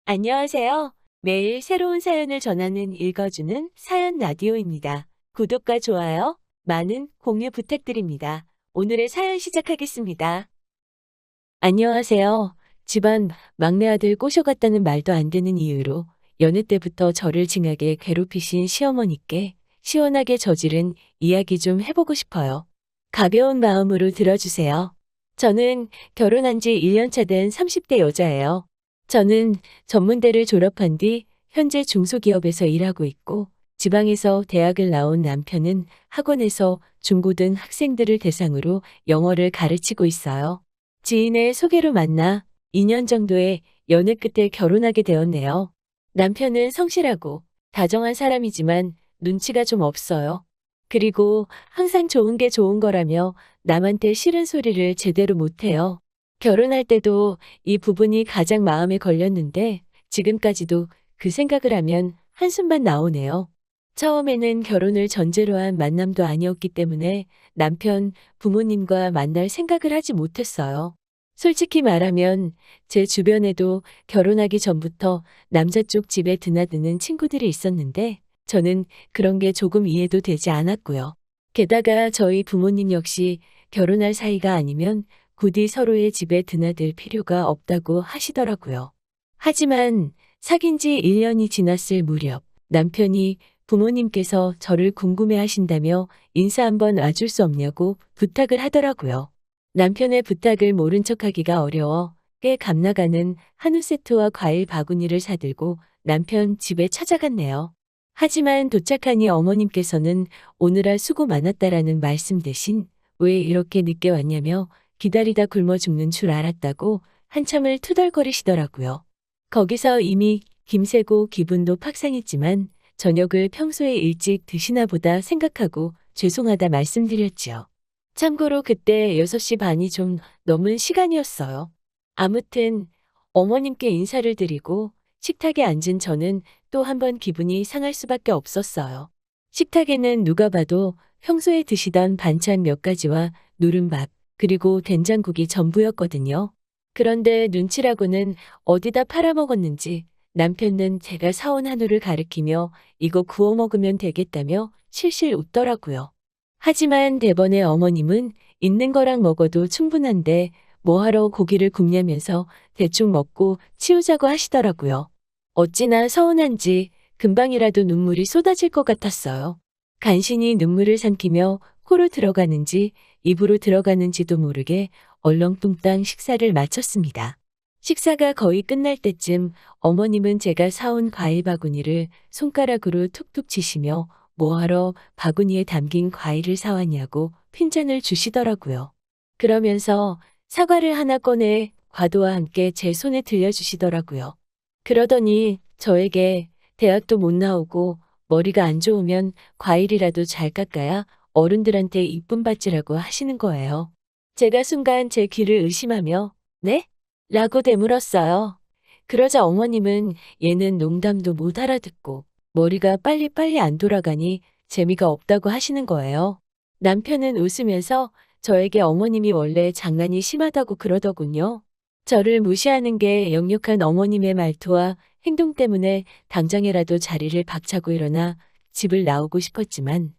안녕하세요. 매일 새로운 사연을 전하는 읽어주는 사연 라디오입니다. 구독과 좋아요, 많은 공유 부탁드립니다. 오늘의 사연 시작하겠습니다. 안녕하세요. 집안 막내 아들 꼬셔갔다는 말도 안 되는 이유로 여느 때부터 저를 징하게 괴롭히신 시어머니께 시원하게 저지른 이야기 좀 해보고 싶어요. 가벼운 마음으로 들어주세요. 저는 결혼한 지 1년 차 된 30대 여자예요. 저는 전문대를 졸업한 뒤 현재 중소기업에서 일하고 있고 지방에서 대학을 나온 남편은 학원에서 중고등 학생들을 대상으로 영어를 가르치고 있어요. 지인의 소개로 만나 2년 정도의 연애 끝에 결혼하게 되었네요. 남편은 성실하고 다정한 사람이지만 눈치가 좀 없어요. 그리고 항상 좋은 게 좋은 거라며 남한테 싫은 소리를 제대로 못해요. 결혼할 때도 이 부분이 가장 마음에 걸렸는데 지금까지도 그 생각을 하면 한숨만 나오네요. 처음에는 결혼을 전제로 한 만남도 아니었기 때문에 남편 부모님과 만날 생각을 하지 못했어요. 솔직히 말하면 제 주변에도 결혼하기 전부터 남자 쪽 집에 드나드는 친구들이 있었는데 저는 그런 게 조금 이해도 되지 않았고요. 게다가 저희 부모님 역시 결혼할 사이가 아니면 부디 서로의 집에 드나들 필요가 없다고 하시더라고요. 하지만 사귄 지 1년이 지났을 무렵 남편이 부모님께서 저를 궁금해 하신다며 인사 한번 와줄 수 없냐고 부탁을 하더라고요. 남편의 부탁을 모른 척하기가 어려워 꽤 값나가는 한우 세트와 과일 바구니를 사들고 남편 집에 찾아갔네요. 하지만 도착하니 어머님께서는 오느라 수고 많았다라는 말씀 대신 왜 이렇게 늦게 왔냐며 기다리다 굶어 죽는 줄 알았다고 한참을 투덜거리시더라고요. 거기서 이미 김새고 기분도 팍상했지만 저녁을 평소에 일찍 드시나 보다 생각하고 죄송하다 말씀드렸지요. 참고로 그때 6시 반이 좀 넘은 시간이었어요. 아무튼 어머님께 인사를 드리고 식탁에 앉은 저는 또 한 번 기분이 상할 수밖에 없었어요. 식탁에는 누가 봐도 평소에 드시던 반찬 몇 가지와 누른밥, 그리고 된장국이 전부였거든요. 그런데 눈치라고는 어디다 팔아먹었는지 남편은 제가 사온 한우를 가리키며 이거 구워 먹으면 되겠다며 실실 웃더라고요. 하지만 대번에 어머님은 있는 거랑 먹어도 충분한데 뭐하러 고기를 굽냐면서 대충 먹고 치우자고 하시더라고요. 어찌나 서운한지 금방이라도 눈물이 쏟아질 것 같았어요. 간신히 눈물을 삼키며 코로 들어가는지 입으로 들어가는지도 모르게 얼렁뚱땅 식사를 마쳤습니다. 식사가 거의 끝날 때쯤 어머님은 제가 사온 과일 바구니를 손가락으로 툭툭 치시며 뭐하러 바구니에 담긴 과일을 사왔냐고 핀잔을 주시더라고요. 그러면서 사과를 하나 꺼내 과도와 함께 제 손에 들려주시더라고요. 그러더니 저에게 대학도 못 나오고 머리가 안 좋으면 과일이라도 잘 깎아야 어른들한테 이쁨 받지라고 하시는 거예요. 제가 순간 제 귀를 의심하며 네? 라고 되물었어요. 그러자 어머님은 얘는 농담도 못 알아듣고 머리가 빨리빨리 안 돌아가니 재미가 없다고 하시는 거예요. 남편은 웃으면서 저에게 어머님이 원래 장난이 심하다고 그러더군요. 저를 무시하는 게 역력한 어머님의 말투와 행동 때문에 당장이라도 자리를 박차고 일어나 집을 나오고 싶었지만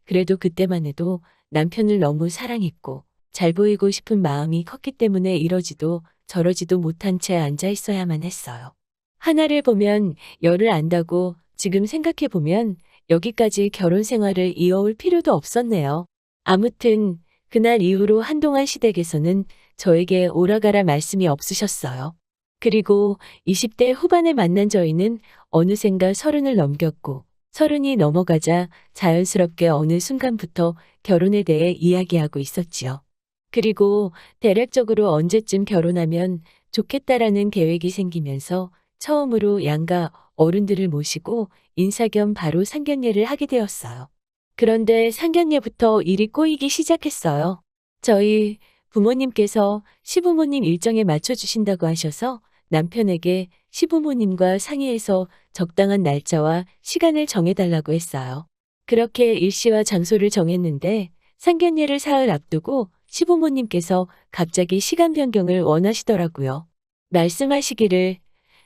그래도 그때만 해도 남편을 너무 사랑했고 잘 보이고 싶은 마음이 컸기 때문에 이러지도 저러지도 못한 채 앉아 있어야만 했어요. 하나를 보면 열을 안다고 지금 생각해 보면 여기까지 결혼 생활을 이어올 필요도 없었네요. 아무튼 그날 이후로 한동안 시댁에서는 저에게 오라가라 말씀이 없으셨어요. 그리고 20대 후반에 만난 저희는 어느샌가 30을 넘겼고 30이 넘어가자 자연스럽게 어느 순간부터 결혼에 대해 이야기하고 있었지요. 그리고 대략적으로 언제쯤 결혼하면 좋겠다라는 계획이 생기면서 처음으로 양가 어른들을 모시고 인사 겸 바로 상견례를 하게 되었어요. 그런데 상견례부터 일이 꼬이기 시작했어요. 저희 부모님께서 시부모님 일정에 맞춰주신다고 하셔서 남편에게 시부모님과 상의해서 적당한 날짜와 시간을 정해달라고 했어요. 그렇게 일시와 장소를 정했는데 상견례를 사흘 앞두고 시부모님께서 갑자기 시간 변경을 원하시더라고요. 말씀하시기를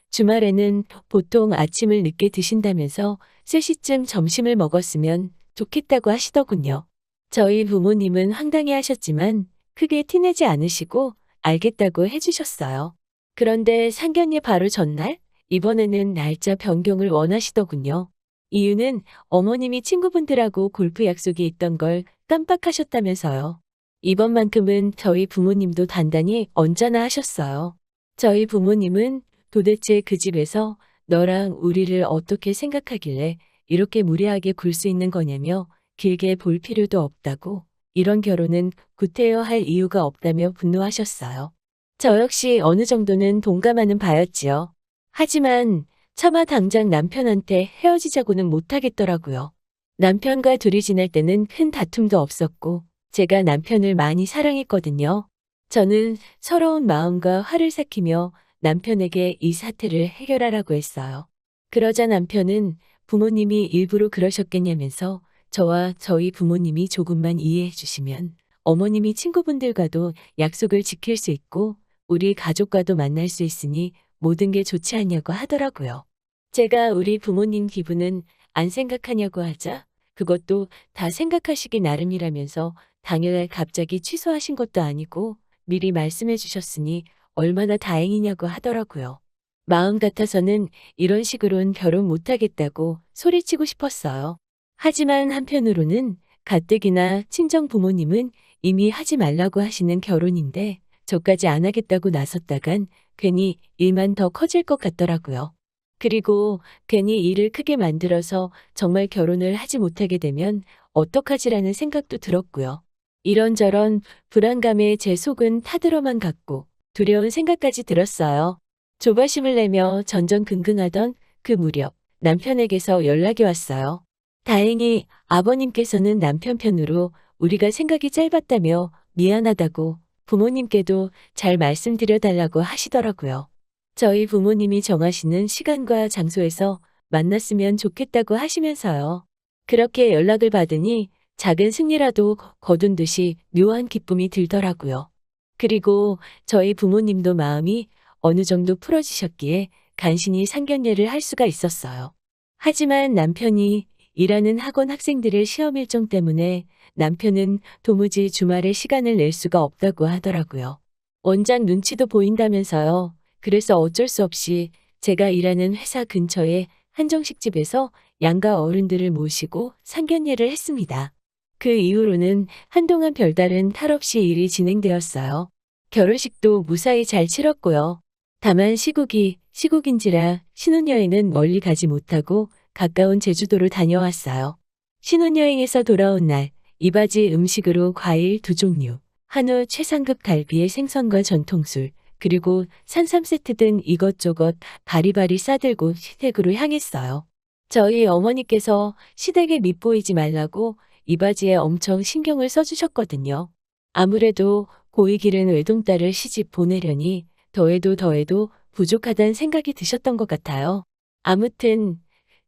주말에는 보통 아침을 늦게 드신다면서 3시쯤 점심을 먹었으면 좋겠다고 하시더군요. 저희 부모님은 황당해 하셨지만 크게 티내지 않으시고 알겠다고 해주셨어요. 그런데 상견례 바로 전날, 이번에는 날짜 변경을 원하시더군요. 이유는 어머님이 친구분들하고 골프 약속이 있던 걸 깜빡하셨다면서요. 이번만큼은 저희 부모님도 단단히 언짢아 하셨어요. 저희 부모님은 도대체 그 집에서 너랑 우리를 어떻게 생각하길래 이렇게 무례하게 굴 수 있는 거냐며 길게 볼 필요도 없다고, 이런 결혼은 구태여 할 이유가 없다며 분노하셨어요. 저 역시 어느 정도는 동감하는 바였지요. 하지만 차마 당장 남편한테 헤어지자고는 못하겠더라고요. 남편과 둘이 지낼 때는 큰 다툼도 없었고 제가 남편을 많이 사랑했거든요. 저는 서러운 마음과 화를 삭히며 남편에게 이 사태를 해결하라고 했어요. 그러자 남편은 부모님이 일부러 그러셨겠냐면서 저와 저희 부모님이 조금만 이해해 주시면 어머님이 친구분들과도 약속을 지킬 수 있고 우리 가족과도 만날 수 있으니 모든 게 좋지 않냐고 하더라고요. 제가 우리 부모님 기분은 안 생각하냐고 하자 그것도 다 생각하시기 나름이라면서 당일 갑자기 취소하신 것도 아니고 미리 말씀해 주셨으니 얼마나 다행이냐고 하더라고요. 마음 같아서는 이런 식으로는 결혼 못하겠다고 소리치고 싶었어요. 하지만 한편으로는 가뜩이나 친정 부모님은 이미 하지 말라고 하시는 결혼인데 저까지 안 하겠다고 나섰다간 괜히 일만 더 커질 것 같더라고요. 그리고 괜히 일을 크게 만들어서 정말 결혼을 하지 못하게 되면 어떡하지라는 생각도 들었고요. 이런저런 불안감에 제 속은 타들어만 갔고 두려운 생각까지 들었어요. 조바심을 내며 전전긍긍하던 그 무렵 남편에게서 연락이 왔어요. 다행히 아버님께서는 남편 편으로 우리가 생각이 짧았다며 미안하다고 부모님께도 잘 말씀드려달라고 하시더라고요. 저희 부모님이 정하시는 시간과 장소에서 만났으면 좋겠다고 하시면서요. 그렇게 연락을 받으니 작은 승리라도 거둔 듯이 묘한 기쁨이 들더라고요. 그리고 저희 부모님도 마음이 어느 정도 풀어지셨기에 간신히 상견례를 할 수가 있었어요. 하지만 남편이 일하는 학원 학생들의 시험 일정 때문에 남편은 도무지 주말에 시간을 낼 수가 없다고 하더라고요. 원장 눈치도 보인다면서요. 그래서 어쩔 수 없이 제가 일하는 회사 근처의 한정식집에서 양가 어른들을 모시고 상견례를 했습니다. 그 이후로는 한동안 별다른 탈 없이 일이 진행되었어요. 결혼식도 무사히 잘 치렀고요. 다만 시국인지라 신혼여행은 멀리 가지 못하고 가까운 제주도로 다녀왔어요. 신혼여행에서 돌아온 날 이바지 음식으로 과일 2종류, 한우 최상급 갈비에 생선과 전통술, 그리고 산삼 세트 등 이것저것 바리바리 싸들고 시댁으로 향했어요. 저희 어머니께서 시댁에 밉보이지 말라고 이바지에 엄청 신경을 써주셨거든요. 아무래도 고이 기른 외동딸을 시집 보내려니 더해도 부족하다는 생각이 드셨던 것 같아요. 아무튼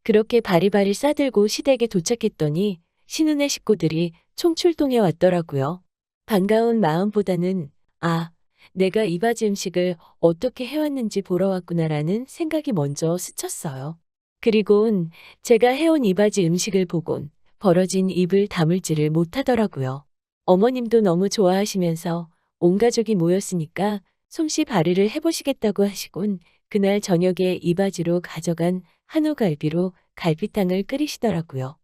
그렇게 바리바리 싸들고 시댁에 도착했더니 신혼의 식구들이 총출동해 왔더라고요. 반가운 마음보다는 내가 이바지 음식을 어떻게 해왔는지 보러 왔구나라는 생각이 먼저 스쳤어요. 그리곤 제가 해온 이바지 음식을 보곤 벌어진 입을 다물지를 못하더라고요. 어머님도 너무 좋아하시면서 온 가족이 모였으니까 솜씨 발휘를 해보시겠다고 하시곤 그날 저녁에 이바지로 가져간 한우갈비로 갈비탕을 끓이시더라고요.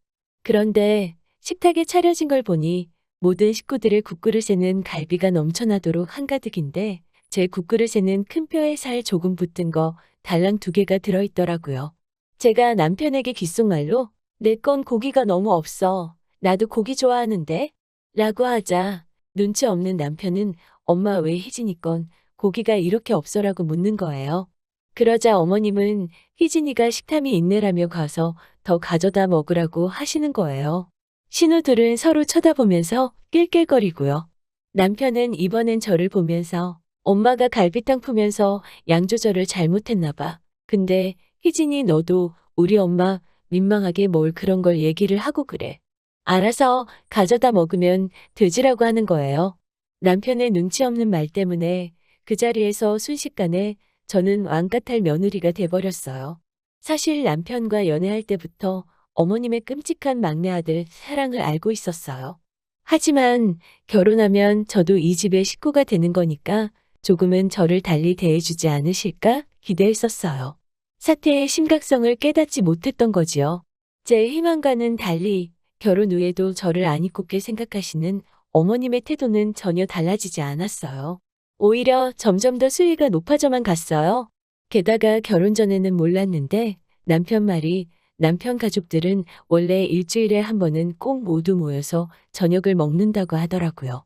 그런데 식탁에 차려진 걸 보니 모든 식구들의 국그릇에는 갈비가 넘쳐나도록 한가득인데 제 국그릇에는 큰 뼈에 살 조금 붙은 거 달랑 2개가 들어있더라고요. 제가 남편에게 귓속말로 내 건 고기가 너무 없어. 나도 고기 좋아하는데? 라고 하자 눈치 없는 남편은 엄마 왜 희진이 건 고기가 이렇게 없어라고 묻는 거예요. 그러자 어머님은 희진이가 식탐이 있네라며 가서 더 가져다 먹으라고 하시는 거예요. 신우들은 서로 쳐다보면서 낄낄거리고요. 남편은 이번엔 저를 보면서 엄마가 갈비탕 푸면서 양 조절을 잘못했나 봐. 근데 희진이 너도 우리 엄마 민망하게 뭘 그런 걸 얘기를 하고 그래. 알아서 가져다 먹으면 되지라고 하는 거예요. 남편의 눈치 없는 말 때문에 그 자리에서 순식간에 저는 왕같을 며느리가 돼버렸어요. 사실 남편과 연애할 때부터 어머님의 끔찍한 막내 아들 사랑을 알고 있었어요. 하지만 결혼하면 저도 이 집의 식구가 되는 거니까 조금은 저를 달리 대해주지 않으실까 기대했었어요. 사태의 심각성을 깨닫지 못했던 거지요. 제 희망과는 달리 결혼 후에도 저를 안 이꼽게 생각하시는 어머님의 태도는 전혀 달라지지 않았어요. 오히려 점점 더 수위가 높아져만 갔어요. 게다가 결혼 전에는 몰랐는데 남편 가족들은 원래 일주일에 한 번은 꼭 모두 모여서 저녁을 먹는다고 하더라고요.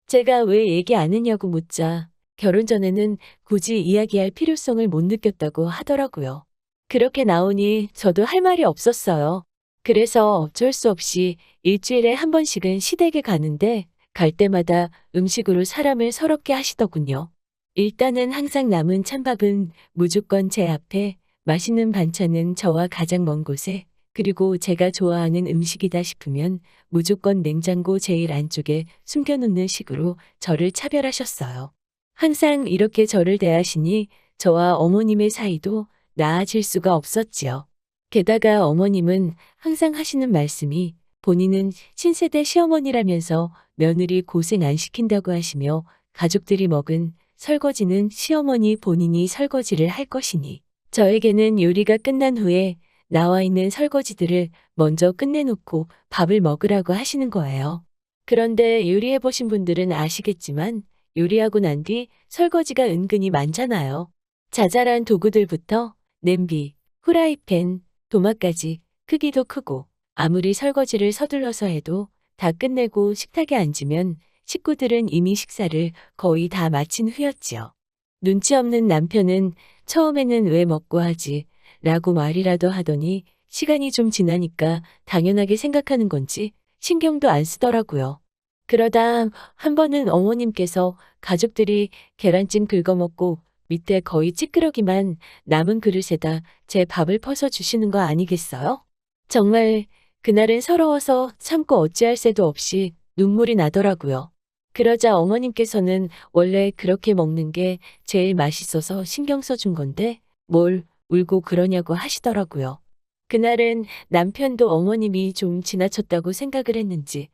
제가 왜 얘기 안 했냐고 묻자 결혼 전에는 굳이 이야기할 필요성을 못 느꼈다고 하더라고요. 그렇게 나오니 저도 할 말이 없었어요. 그래서 어쩔 수 없이 일주일에 한 번씩은 시댁에 가는데 갈 때마다 음식으로 사람을 서럽게 하시더군요. 일단은 항상 남은 찬밥은 무조건 제 앞에, 맛있는 반찬은 저와 가장 먼 곳에, 그리고 제가 좋아하는 음식이다 싶으면 무조건 냉장고 제일 안쪽에 숨겨놓는 식으로 저를 차별하셨어요. 항상 이렇게 저를 대하시니 저와 어머님의 사이도 나아질 수가 없었지요. 게다가 어머님은 항상 하시는 말씀이 본인은 신세대 시어머니라면서 며느리 고생 안 시킨다고 하시며 가족들이 먹은 설거지는 시어머니 본인이 설거지를 할 것이니 저에게는 요리가 끝난 후에 나와 있는 설거지들을 먼저 끝내놓고 밥을 먹으라고 하시는 거예요. 그런데 요리해 보신 분들은 아시겠지만 요리하고 난 뒤 설거지가 은근히 많잖아요. 자잘한 도구들부터 냄비, 후라이팬, 도마까지 크기도 크고 아무리 설거지를 서둘러서 해도 다 끝내고 식탁에 앉으면 식구들은 이미 식사를 거의 다 마친 후였지요. 눈치 없는 남편은 처음에는 왜 먹고 하지? 라고 말이라도 하더니 시간이 좀 지나니까 당연하게 생각하는 건지 신경도 안 쓰더라고요. 그러다 한 번은 어머님께서 가족들이 계란찜 긁어먹고 밑에 거의 찌끄러기만 남은 그릇에다 제 밥을 퍼서 주시는 거 아니겠어요? 정말 그날은 서러워서 참고 어찌할 새도 없이 눈물이 나더라고요. 그러자 어머님께서는 원래 그렇게 먹는 게 제일 맛있어서 신경 써준 건데 뭘 울고 그러냐고 하시더라고요. 그날은 남편도 어머님이 좀 지나쳤다고 생각을 했는지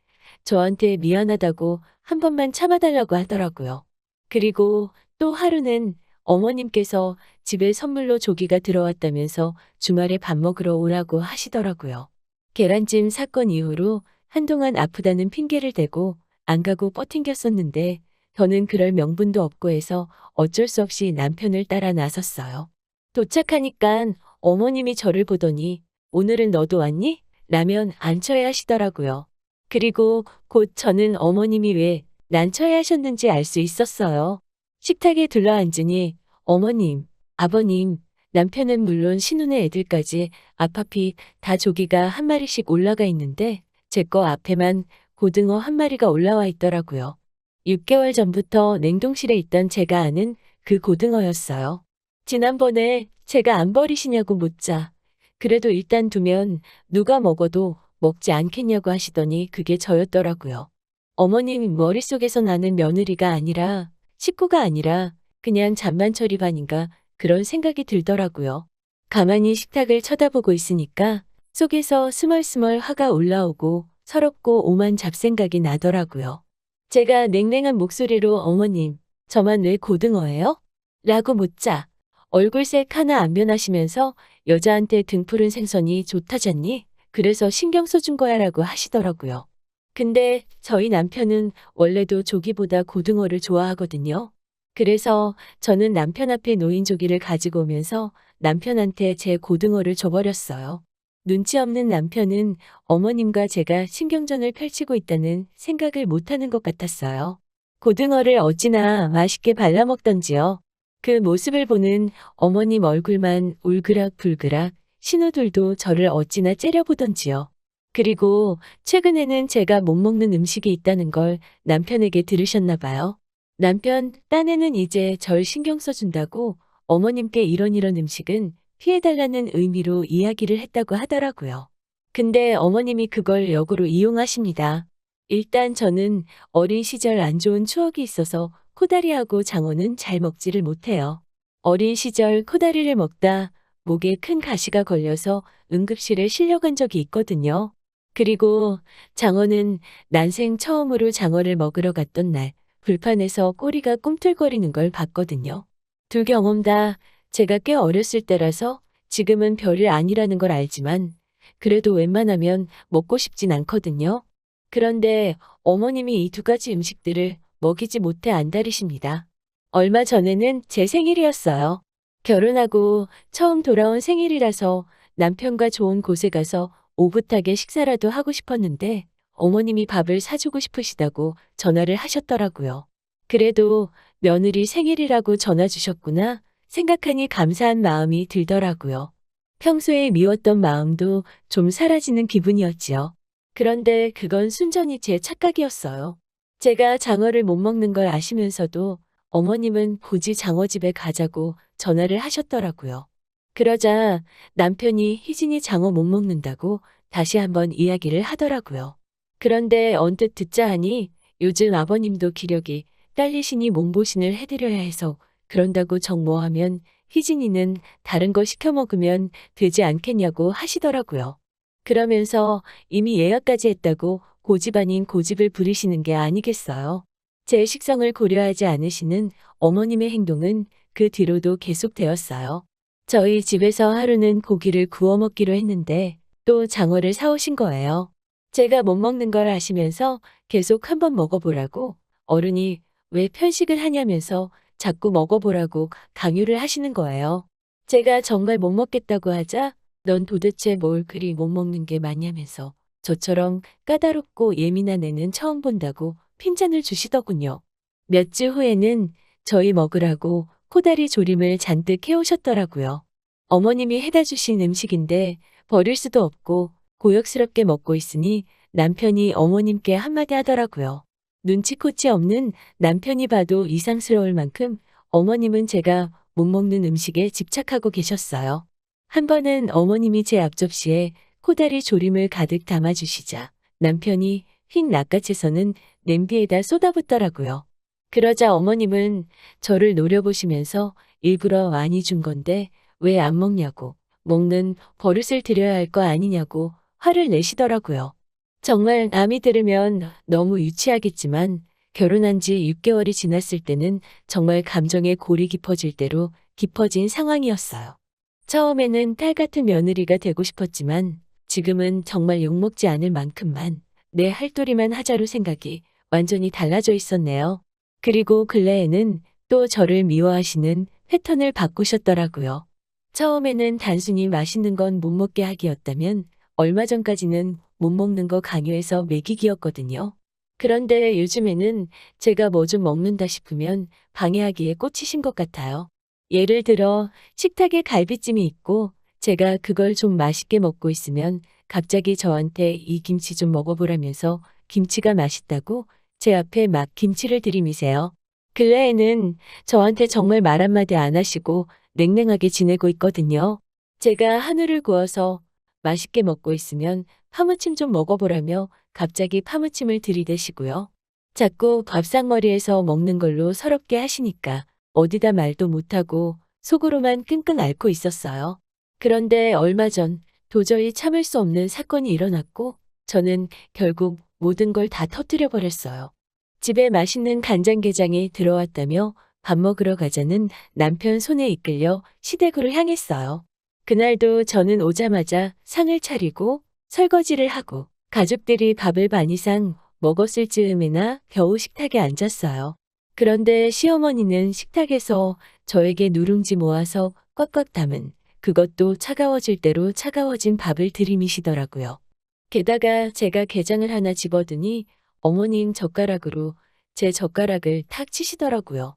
저한테 미안하다고 한 번만 참아달라고 하더라고요. 그리고 또 하루는 어머님께서 집에 선물로 조기가 들어왔다면서 주말에 밥 먹으러 오라고 하시더라고요. 계란찜 사건 이후로 한동안 아프다는 핑계를 대고 안 가고 뻗팅겼었는데 저는 그럴 명분도 없고 해서 어쩔 수 없이 남편을 따라 나섰어요. 도착하니깐 어머님이 저를 보더니 오늘은 너도 왔니? 라면 안 쳐야 하시더라고요. 그리고 곧 저는 어머님이 왜 난처해 하셨는지 알 수 있었어요. 식탁에 둘러앉으니 어머님, 아버님, 남편은 물론 신혼의 애들까지 앞앞이 다 조기가 한 마리씩 올라가 있는데 제 거 앞에만 고등어 한 마리가 올라와 있더라고요. 6개월 전부터 냉동실에 있던 제가 아는 그 고등어였어요. 지난번에 제가 안 버리시냐고 묻자 그래도 일단 두면 누가 먹어도 먹지 않겠냐고 하시더니 그게 저였더라고요. 어머님 머릿속에서 나는 며느리가 아니라 식구가 아니라 그냥 잔반처리 반인가 그런 생각이 들더라고요. 가만히 식탁을 쳐다보고 있으니까 속에서 스멀스멀 화가 올라오고 서럽고 오만 잡생각이 나더라고요. 제가 냉랭한 목소리로 어머님, 저만 왜 고등어예요? 라고 묻자 얼굴색 하나 안 변하시면서 여자한테 등푸른 생선이 좋다잖니? 그래서 신경 써준 거야 라고 하시더라고요. 근데 저희 남편은 원래도 조기보다 고등어를 좋아하거든요. 그래서 저는 남편 앞에 놓인 조기를 가지고 오면서 남편한테 제 고등어를 줘버렸어요. 눈치 없는 남편은 어머님과 제가 신경전을 펼치고 있다는 생각을 못하는 것 같았어요. 고등어를 어찌나 맛있게 발라먹던지요. 그 모습을 보는 어머님 얼굴만 울그락불그락 신우들도 저를 어찌나 째려보던지요. 그리고 최근에는 제가 못 먹는 음식이 있다는 걸 남편에게 들으셨나 봐요. 남편, 딴에는 이제 절 신경 써준다고 어머님께 이런 음식은 피해달라는 의미로 이야기를 했다고 하더라고요. 근데 어머님이 그걸 역으로 이용하십니다. 일단 저는 어린 시절 안 좋은 추억이 있어서 코다리하고 장어는 잘 먹지를 못해요. 어린 시절 코다리를 먹다 목에 큰 가시가 걸려서 응급실에 실려간 적이 있거든요. 그리고 장어는 난생 처음으로 장어를 먹으러 갔던 날 불판에서 꼬리가 꿈틀거리는 걸 봤거든요. 두 경험 다 제가 꽤 어렸을 때라서 지금은 별일 아니라는 걸 알지만 그래도 웬만하면 먹고 싶진 않거든요. 그런데 어머님이 이 두 가지 음식들을 먹이지 못해 안달이십니다. 얼마 전에는 제 생일이었어요. 결혼하고 처음 돌아온 생일이라서 남편과 좋은 곳에 가서 오붓하게 식사라도 하고 싶었는데 어머님이 밥을 사주고 싶으시다고 전화를 하셨더라고요. 그래도 며느리 생일이라고 전화 주셨구나 생각하니 감사한 마음이 들더라고요. 평소에 미웠던 마음도 좀 사라지는 기분이었지요. 그런데 그건 순전히 제 착각이었어요. 제가 장어를 못 먹는 걸 아시면서도 어머님은 굳이 장어집에 가자고 전화를 하셨더라고요. 그러자 남편이 희진이 장어 못 먹는다고 다시 한번 이야기를 하더라고요. 그런데 언뜻 듣자 하니 요즘 아버님도 기력이 딸리시니 몸보신을 해드려야 해서 그런다고 정모하면 희진이는 다른 거 시켜 먹으면 되지 않겠냐고 하시더라고요. 그러면서 이미 예약까지 했다고 고집 아닌 고집을 부리시는 게 아니겠어요. 제 식성을 고려하지 않으시는 어머님의 행동은 그 뒤로도 계속되었어요. 저희 집에서 하루는 고기를 구워 먹기로 했는데 또 장어를 사오신 거예요. 제가 못 먹는 걸 아시면서 계속 한번 먹어보라고 어른이 왜 편식을 하냐면서 자꾸 먹어보라고 강요를 하시는 거예요. 제가 정말 못 먹겠다고 하자 넌 도대체 뭘 그리 못 먹는 게 많냐면서 저처럼 까다롭고 예민한 애는 처음 본다고 핀잔을 주시더군요. 몇 주 후에는 저희 먹으라고 코다리 조림을 잔뜩 해오셨더라고요. 어머님이 해다 주신 음식인데 버릴 수도 없고 고역스럽게 먹고 있으니 남편이 어머님께 한마디 하더라고요. 눈치코치 없는 남편이 봐도 이상스러울 만큼 어머님은 제가 못 먹는 음식에 집착하고 계셨어요. 한 번은 어머님이 제 앞접시에 코다리 조림을 가득 담아주시자 남편이 휙 낚아채서는 냄비에다 쏟아붓더라고요. 그러자 어머님은 저를 노려보시면서 일부러 많이 준 건데 왜 안 먹냐고 먹는 버릇을 들여야 할 거 아니냐고 화를 내시더라고요. 정말 남이 들으면 너무 유치하겠지만 결혼한 지 6개월이 지났을 때는 정말 감정의 골이 깊어질 대로 깊어진 상황이었어요. 처음에는 딸 같은 며느리가 되고 싶었지만 지금은 정말 욕먹지 않을 만큼만 내 할도리만 하자로 생각이 완전히 달라져 있었네요. 그리고 근래에는 또 저를 미워하시는 패턴을 바꾸셨더라고요. 처음에는 단순히 맛있는 건 못 먹게 하기였다면 얼마 전까지는 못 먹는 거 강요해서 먹이기였거든요. 그런데 요즘에는 제가 뭐 좀 먹는다 싶으면 방해하기에 꽂히신 것 같아요. 예를 들어 식탁에 갈비찜이 있고 제가 그걸 좀 맛있게 먹고 있으면 갑자기 저한테 이 김치 좀 먹어보라면서 김치가 맛있다고 제 앞에 막 김치를 들이미세요. 근래에는 저한테 정말 말 한마디 안 하시고 냉랭하게 지내고 있거든요. 제가 한우를 구워서 맛있게 먹고 있으면 파무침 좀 먹어보라며 갑자기 파무침을 들이대시고요. 자꾸 밥상머리에서 먹는 걸로 서럽게 하시니까 어디다 말도 못하고 속으로만 끙끙 앓고 있었어요. 그런데 얼마 전 도저히 참을 수 없는 사건이 일어났고 저는 결국 모든 걸 다 터뜨려 버렸어요. 집에 맛있는 간장게장이 들어왔다며 밥 먹으러 가자는 남편 손에 이끌려 시댁으로 향했어요. 그날도 저는 오자마자 상을 차리고 설거지를 하고 가족들이 밥을 반 이상 먹었을 즈음에나 겨우 식탁에 앉았어요. 그런데 시어머니는 식탁에서 저에게 누룽지 모아서 꽉꽉 담은 그것도 차가워질 대로 차가워진 밥을 들이미시더라고요. 게다가 제가 게장을 하나 집어드니 어머님 젓가락으로 제 젓가락을 탁 치시더라고요.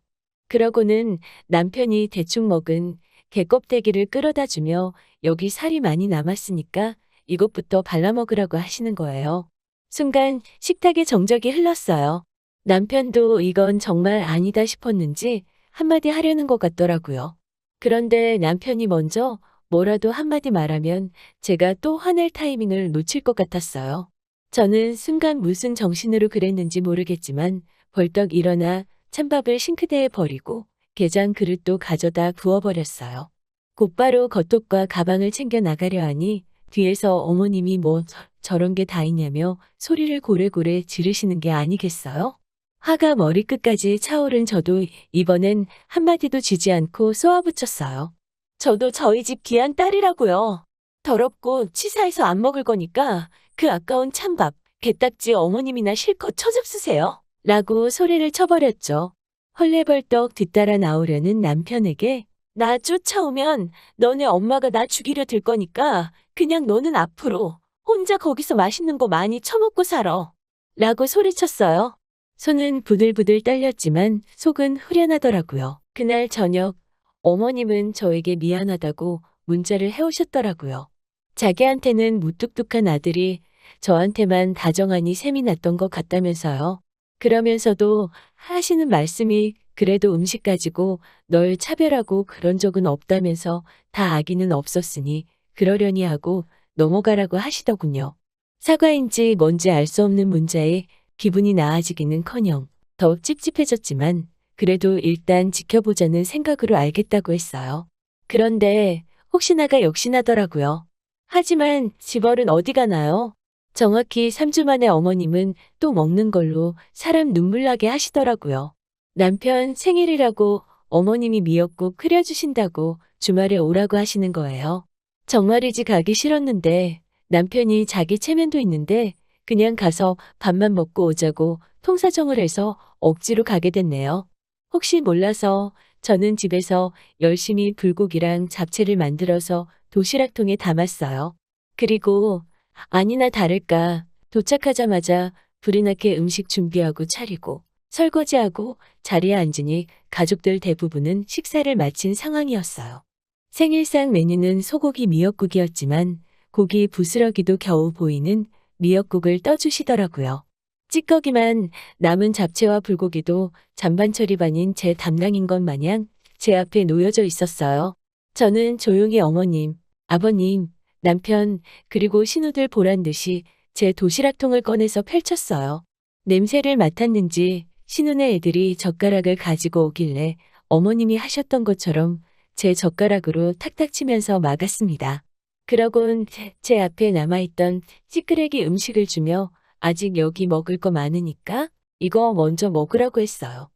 그러고는 남편이 대충 먹은 게 껍데기를 끌어다 주며 여기 살이 많이 남았으니까 이것부터 발라 먹으라고 하시는 거예요. 순간 식탁에 정적이 흘렀어요. 남편도 이건 정말 아니다 싶었는지 한마디 하려는 것 같더라고요. 그런데 남편이 먼저 뭐라도 한마디 말하면 제가 또 화낼 타이밍을 놓칠 것 같았어요. 저는 순간 무슨 정신으로 그랬는지 모르겠지만 벌떡 일어나 찬밥을 싱크대에 버리고 게장 그릇도 가져다 부어버렸어요. 곧바로 겉옷과 가방을 챙겨 나가려 하니 뒤에서 어머님이 뭐 저런 게 다 있냐며 소리를 고래고래 지르시는 게 아니겠어요? 화가 머리끝까지 차오른 저도 이번엔 한마디도 지지 않고 쏘아붙였어요. 저도 저희 집 귀한 딸이라고요. 더럽고 치사해서 안 먹을 거니까 그 아까운 찬밥, 게딱지 어머님이나 실컷 처잡수세요. 라고 소리를 쳐버렸죠. 헐레벌떡 뒤따라 나오려는 남편에게 나 쫓아오면 너네 엄마가 나 죽이려 들 거니까 그냥 너는 앞으로 혼자 거기서 맛있는 거 많이 처먹고 살아. 라고 소리쳤어요. 손은 부들부들 떨렸지만 속은 후련하더라고요. 그날 저녁 어머님은 저에게 미안하다고 문자를 해오셨더라고요. 자기한테는 무뚝뚝한 아들이 저한테만 다정하니 셈이 났던 것 같다면서요. 그러면서도 하시는 말씀이 그래도 음식 가지고 널 차별하고 그런 적은 없다면서 다 악의는 없었으니 그러려니 하고 넘어가라고 하시더군요. 사과인지 뭔지 알 수 없는 문자에 기분이 나아지기는커녕 더 찝찝해졌지만 그래도 일단 지켜보자는 생각으로 알겠다고 했어요. 그런데 혹시나가 역시나더라고요. 하지만 집얼은 어디 가나요? 정확히 3주 만에 어머님은 또 먹는 걸로 사람 눈물 나게 하시더라고요. 남편 생일이라고 어머님이 미역국 끓여주신다고 주말에 오라고 하시는 거예요. 정말이지 가기 싫었는데 남편이 자기 체면도 있는데 그냥 가서 밥만 먹고 오자고 통사정을 해서 억지로 가게 됐네요. 혹시 몰라서 저는 집에서 열심히 불고기랑 잡채를 만들어서 도시락통에 담았어요. 그리고 아니나 다를까 도착하자마자 불이 나게 음식 준비하고 차리고 설거지하고 자리에 앉으니 가족들 대부분은 식사를 마친 상황이었어요. 생일상 메뉴는 소고기 미역국이었지만 고기 부스러기도 겨우 보이는 미역국을 떠주시더라고요. 찌꺼기만 남은 잡채와 불고기도 잔반 처리 반인 제 담당인 것 마냥 제 앞에 놓여져 있었어요. 저는 조용히 어머님, 아버님, 남편, 그리고 신우들 보란 듯이 제 도시락통을 꺼내서 펼쳤어요. 냄새를 맡았는지 신우네 애들이 젓가락을 가지고 오길래 어머님이 하셨던 것처럼 제 젓가락으로 탁탁 치면서 막았습니다. 그러곤 제 앞에 남아있던 찌끄레기 음식을 주며 아직 여기 먹을 거 많으니까 이거 먼저 먹으라고 했어요.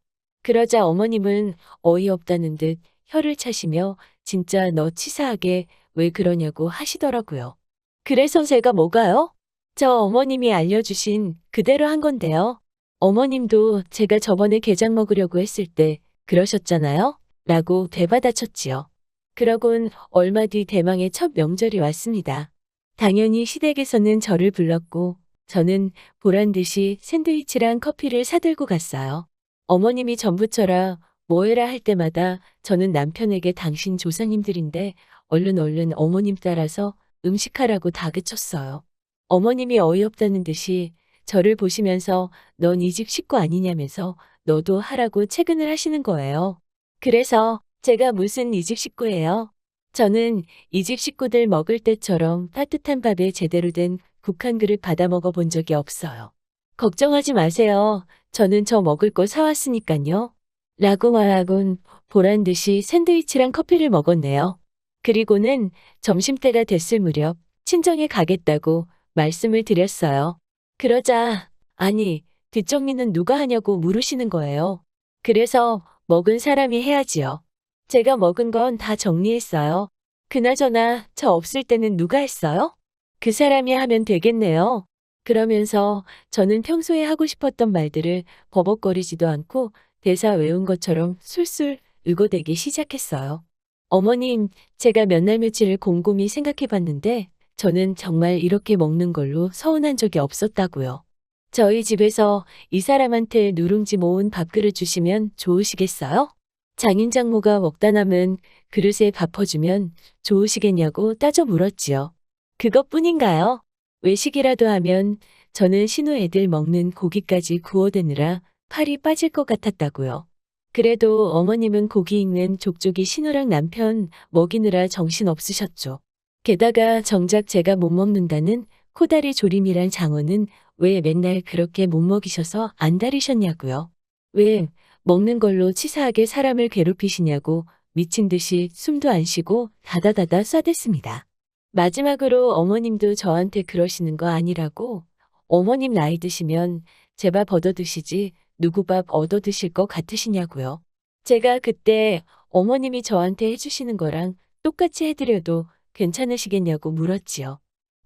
그러자 어머님은 어이없다는 듯 혀를 차시며 진짜 너 치사하게 왜 그러냐고 하시더라고요. 그래서 제가 뭐가요? 저 어머님이 알려주신 그대로 한 건데요. 어머님도 제가 저번에 게장 먹으려고 했을 때 그러셨잖아요? 라고 되받아쳤지요. 그러곤 얼마 뒤 대망의 첫 명절이 왔습니다. 당연히 시댁에서는 저를 불렀고 저는 보란 듯이 샌드위치랑 커피를 사들고 갔어요. 어머님이 전부쳐라 뭐해라 할 때마다 저는 남편에게 당신 조상님들인데 얼른 어머님 따라서 음식하라고 다그쳤어요. 어머님이 어이없다는 듯이 저를 보시면서 넌 이 집 식구 아니냐면서 너도 하라고 채근을 하시는 거예요. 그래서 제가 무슨 이 집 식구예요? 저는 이 집 식구들 먹을 때처럼 따뜻한 밥에 제대로 된 국 한 그릇 받아 먹어 본 적이 없어요. 걱정하지 마세요. 저는 저 먹을 거 사왔으니까요. 라고 말하곤 보란 듯이 샌드위치랑 커피를 먹었네요. 그리고는 점심때가 됐을 무렵 친정에 가겠다고 말씀을 드렸어요. 그러자 아니 뒷정리는 누가 하냐고 물으시는 거예요. 그래서 먹은 사람이 해야지요. 제가 먹은 건 다 정리했어요. 그나저나 저 없을 때는 누가 했어요? 그 사람이 하면 되겠네요. 그러면서 저는 평소에 하고 싶었던 말들을 버벅거리지도 않고 대사 외운 것처럼 술술 의고대기 시작했어요. 어머님, 제가 몇 날 며칠을 곰곰이 생각해 봤는데 저는 정말 이렇게 먹는 걸로 서운한 적이 없었다고요. 저희 집에서 이 사람한테 누룽지 모은 밥그릇 주시면 좋으시겠어요? 장인장모가 먹다 남은 그릇에 밥 퍼주면 좋으시겠냐고 따져 물었지요. 그것뿐인가요? 외식이라도 하면 저는 신우 애들 먹는 고기까지 구워대느라 팔이 빠질 것 같았다고요. 그래도 어머님은 고기 익는 족족이 신우랑 남편 먹이느라 정신 없으셨죠. 게다가 정작 제가 못 먹는다는 코다리 조림이랑 장어는 왜 맨날 그렇게 못 먹이셔서 안달이셨냐고요. 왜 먹는 걸로 치사하게 사람을 괴롭히시냐고 미친 듯이 숨도 안 쉬고 다다다다 쏴댔습니다. 마지막으로 어머님도 저한테 그러시는 거 아니라고, 어머님 나이 드시면 제 밥 얻어 드시지 누구 밥 얻어 드실 것 같으시냐고요. 제가 그때 어머님이 저한테 해주시는 거랑 똑같이 해드려도 괜찮으시겠냐고 물었지요.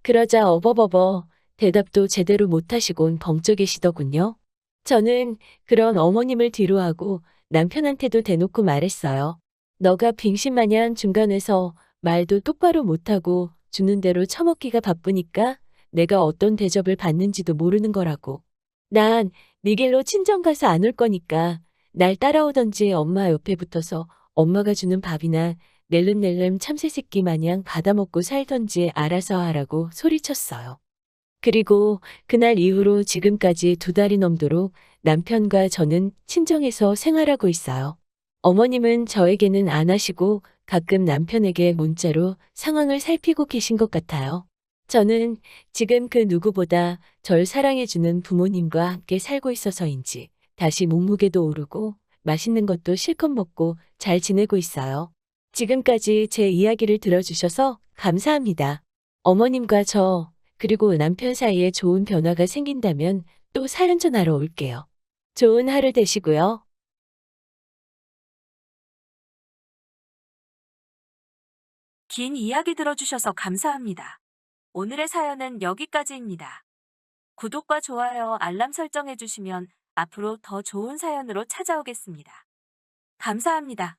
그러자 어버버버 대답도 제대로 못하시곤 벙쪄 계시더군요. 저는 그런 어머님을 뒤로하고 남편한테도 대놓고 말했어요. 너가 빙신마냥 중간에서 말도 똑바로 못하고 주는 대로 처먹기가 바쁘니까 내가 어떤 대접을 받는지도 모르는 거라고. 난 네 길로 친정 가서 안 올 거니까 날 따라오던지 엄마 옆에 붙어서 엄마가 주는 밥이나 낼름낼름 참새새끼 마냥 받아먹고 살던지 알아서 하라고 소리쳤어요. 그리고 그날 이후로 지금까지 2달이 넘도록 남편과 저는 친정에서 생활하고 있어요. 어머님은 저에게는 안 하시고 가끔 남편에게 문자로 상황을 살피고 계신 것 같아요. 저는 지금 그 누구보다 절 사랑해주는 부모님과 함께 살고 있어서인지 다시 몸무게도 오르고 맛있는 것도 실컷 먹고 잘 지내고 있어요. 지금까지 제 이야기를 들어주셔서 감사합니다. 어머님과 저, 그리고 남편 사이에 좋은 변화가 생긴다면 또 사연 전하러 올게요. 좋은 하루 되시고요. 긴 이야기 들어주셔서 감사합니다. 오늘의 사연은 여기까지입니다. 구독과 좋아요, 알람 설정해주시면 앞으로 더 좋은 사연으로 찾아오겠습니다. 감사합니다.